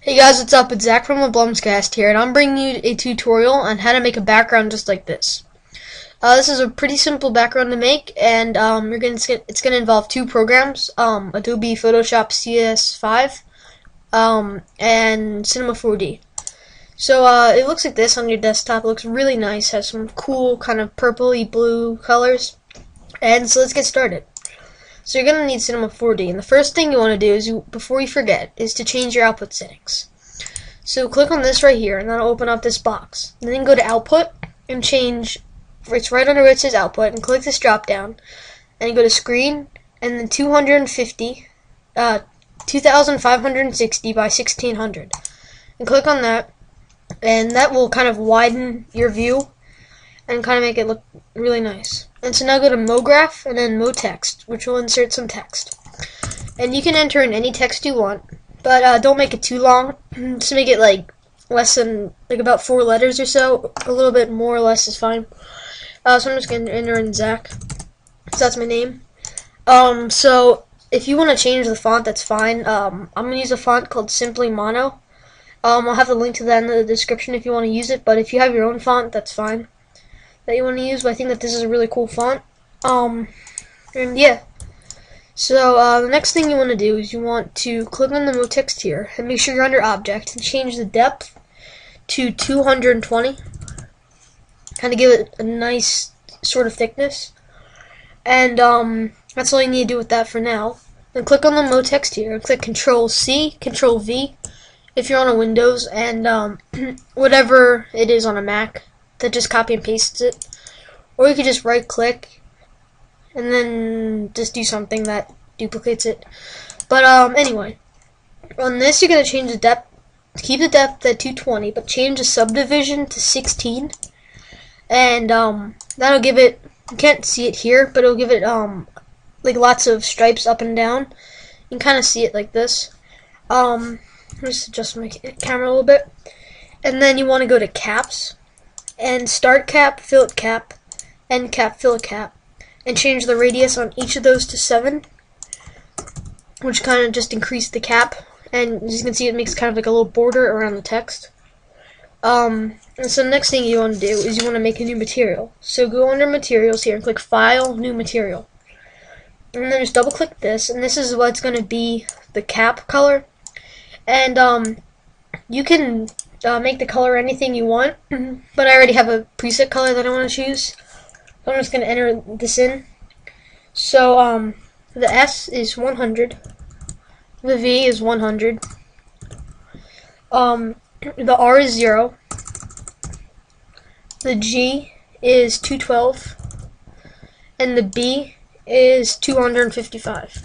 Hey guys, what's up? It's Zach from the Blumscast here, and I'm bringing you a tutorial on how to make a background just like this. This is a pretty simple background to make, and it's gonna involve two programs: Adobe Photoshop CS5 and Cinema 4D. So it looks like this on your desktop. It looks really nice. Has some cool kind of purpley blue colors. And so let's get started. So you're going to need Cinema 4D, and the first thing you want to do is, before you forget, is to change your output settings. So click on this right here, and that'll open up this box. And then go to Output, and change, it's right under where it says Output, and click this drop down, and go to Screen, and then 2560 by 1600. And click on that, and that will kind of widen your view, and kind of make it look really nice. And so now go to MoGraph and then MoText, which will insert some text. And you can enter in any text you want, but don't make it too long. Just make it like less than, like about 4 letters or so. A little bit more or less is fine. So I'm just going to enter in Zach. So that's my name. So if you want to change the font, that's fine. I'm going to use a font called Simply Mono. I'll have the link to that in the description if you want to use it, but if you have your own font, that's fine that you want to use, but I think that this is a really cool font. And yeah. So the next thing you want to do is you want to click on the MoText here and make sure you're under Object and change the depth to 220. Kind of give it a nice sort of thickness. And that's all you need to do with that for now. Then click on the MoText here and click Control-C, Control-V if you're on a Windows, and whatever it is on a Mac, that just copy and pastes it. Or you could just right click and then just do something that duplicates it. But anyway, on this you're going to change the depth, keep the depth at 220, but change the subdivision to 16. And that'll give it, you can't see it here, but it'll give it like lots of stripes up and down. You can kind of see it like this. Just adjust my camera a little bit. And then you want to go to Caps, and Start Cap, Fillet Cap, End Cap, Fillet Cap, and change the radius on each of those to 7, which kind of just increase the cap, and as you can see, it makes kind of like a little border around the text. And so the next thing you want to do is you want to make a new material. So go under Materials here and click File, New Material, and then just double click this, and this is what's going to be the cap color. And you can make the color anything you want, but I already have a preset color that I want to choose, so I'm just going to enter this in. So the S is 100, the V is 100, the R is 0, the G is 212, and the B is 255.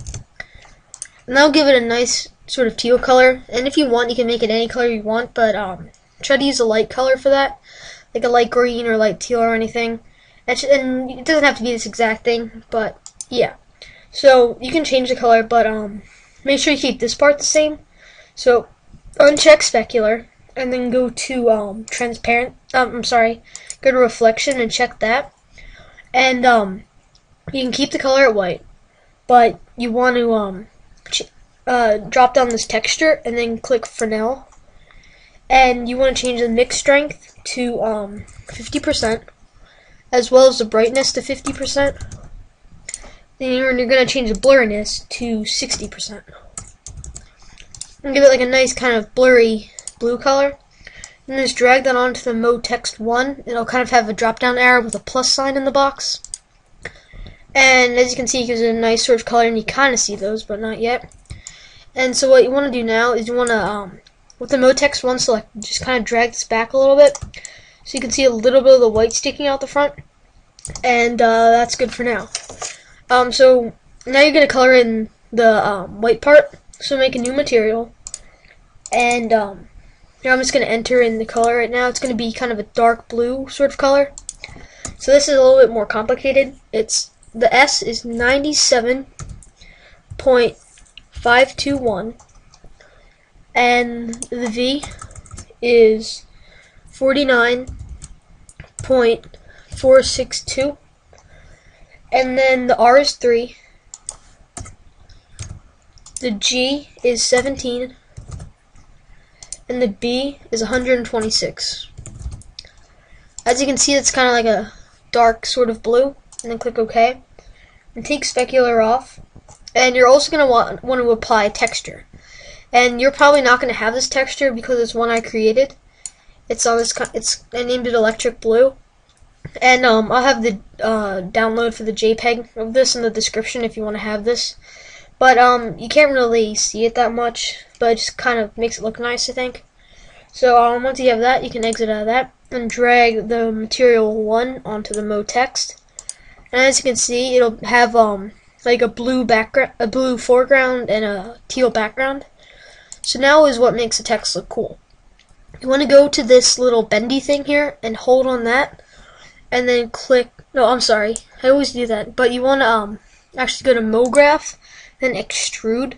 And that'll give it a nice sort of teal color, and if you want, you can make it any color you want, but try to use a light color for that, like a light green or light teal or anything. And it doesn't have to be this exact thing, but yeah. So you can change the color, but make sure you keep this part the same. So uncheck specular, and then go to transparent. Go to reflection and check that, and you can keep the color at white, but you want to drop down this texture and then click Fresnel, and you want to change the mix strength to 50%, as well as the brightness to 50%. Then you're going to change the blurriness to 60%, and give it like a nice kind of blurry blue color. And just drag that onto the MoText 1. It'll kind of have a drop down arrow with a plus sign in the box, and as you can see, it gives it a nice sort of color, and you kind of see those, but not yet. And so what you want to do now is you want to, with the MoText 1 select, just kind of drag this back a little bit, so you can see a little bit of the white sticking out the front, and that's good for now. So now you're going to color in the white part, so make a new material, and here I'm just going to enter in the color right now. It's going to be kind of a dark blue sort of color. So this is a little bit more complicated. The S is 97.521, and the V is 49.462, and then the R is 3, the G is 17, and the B is 126. As you can see, it's kind of like a dark sort of blue, and then click OK. And take specular off, and you're also going to want to apply texture. And you're probably not going to have this texture because it's one I created. It's on this. I named it Electric Blue, and I'll have the download for the JPEG of this in the description if you want to have this. But you can't really see it that much, but it just kind of makes it look nice, I think. So once you have that, you can exit out of that and drag the material 1 onto the mode text. And as you can see, it'll have like a blue foreground and a teal background. So now is what makes the text look cool. You want to go to this little bendy thing here and hold on that, and then click. No, I'm sorry, I always do that. But you want to actually go to MoGraph, then extrude.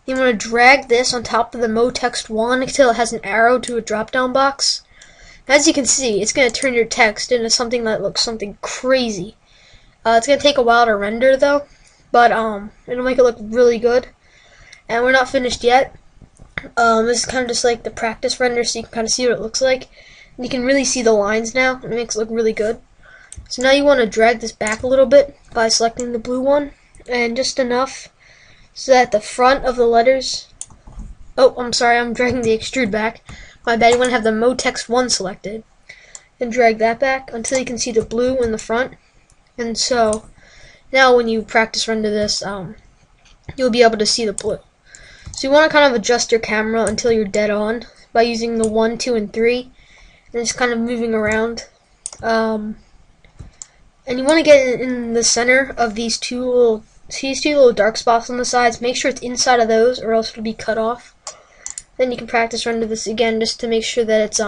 You want to drag this on top of the mode text 1 until it has an arrow to a drop-down box. As you can see, it's going to turn your text into something that looks something crazy. It's going to take a while to render though, but it'll make it look really good. And we're not finished yet. This is kind of just like the practice render, so you can kind of see what it looks like. And you can really see the lines now, and it makes it look really good. So now you want to drag this back a little bit by selecting the blue one, and just enough so that the front of the letters... Oh, I'm sorry, I'm dragging the extrude back. My bad, you want to have the mode text 1 selected. And drag that back until you can see the blue in the front. And so, now when you practice render this, you'll be able to see the blue. So you want to kind of adjust your camera until you're dead on by using the 1, 2, and 3, and just kind of moving around. And you want to get in the center of these two little dark spots on the sides. Make sure it's inside of those, or else it'll be cut off. Then you can practice render this again just to make sure that it's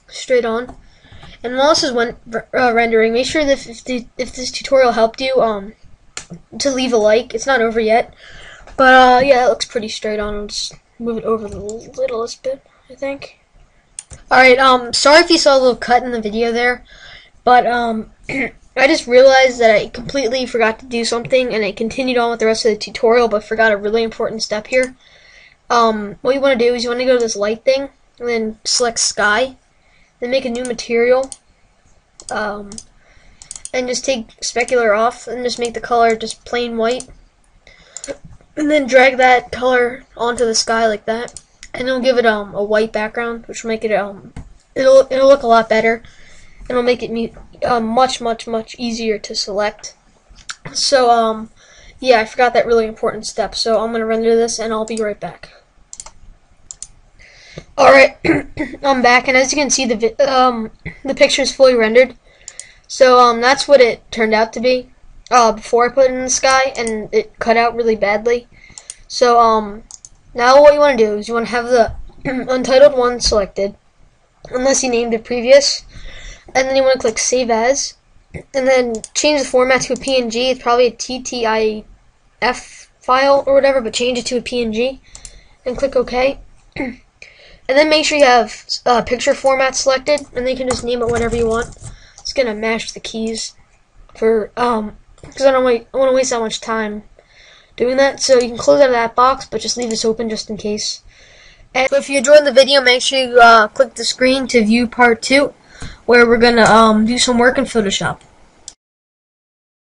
straight on. And while this is rendering, make sure that if this tutorial helped you, to leave a like. It's not over yet. But yeah, it looks pretty straight on. I'll just move it over the littlest bit, I think. Alright, sorry if you saw a little cut in the video there, but I just realized that I completely forgot to do something, and I continued on with the rest of the tutorial, but forgot a really important step here. What you want to do is you want to go to this light thing, and then select sky, then make a new material, and just take specular off, and just make the color just plain white. And then drag that color onto the sky like that, and it'll give it a white background, which will make it it'll look a lot better. It'll make it much easier to select. So yeah, I forgot that really important step. So I'm gonna render this, and I'll be right back. All right, I'm back, and as you can see, the picture is fully rendered. So that's what it turned out to be. Before I put it in the sky, and it cut out really badly. So now what you want to do is you want to have the untitled one selected, unless you named it previous, and then you want to click Save As, and then change the format to a PNG. It's probably a TTIF file or whatever, but change it to a PNG, and click OK. And then make sure you have picture format selected, and then you can just name it whatever you want. Just gonna mash the keys for because I don't want to waste that much time doing that. So you can close out of that box, but just leave this open just in case. And if you enjoyed the video, make sure you click the screen to view part 2, where we're gonna do some work in Photoshop.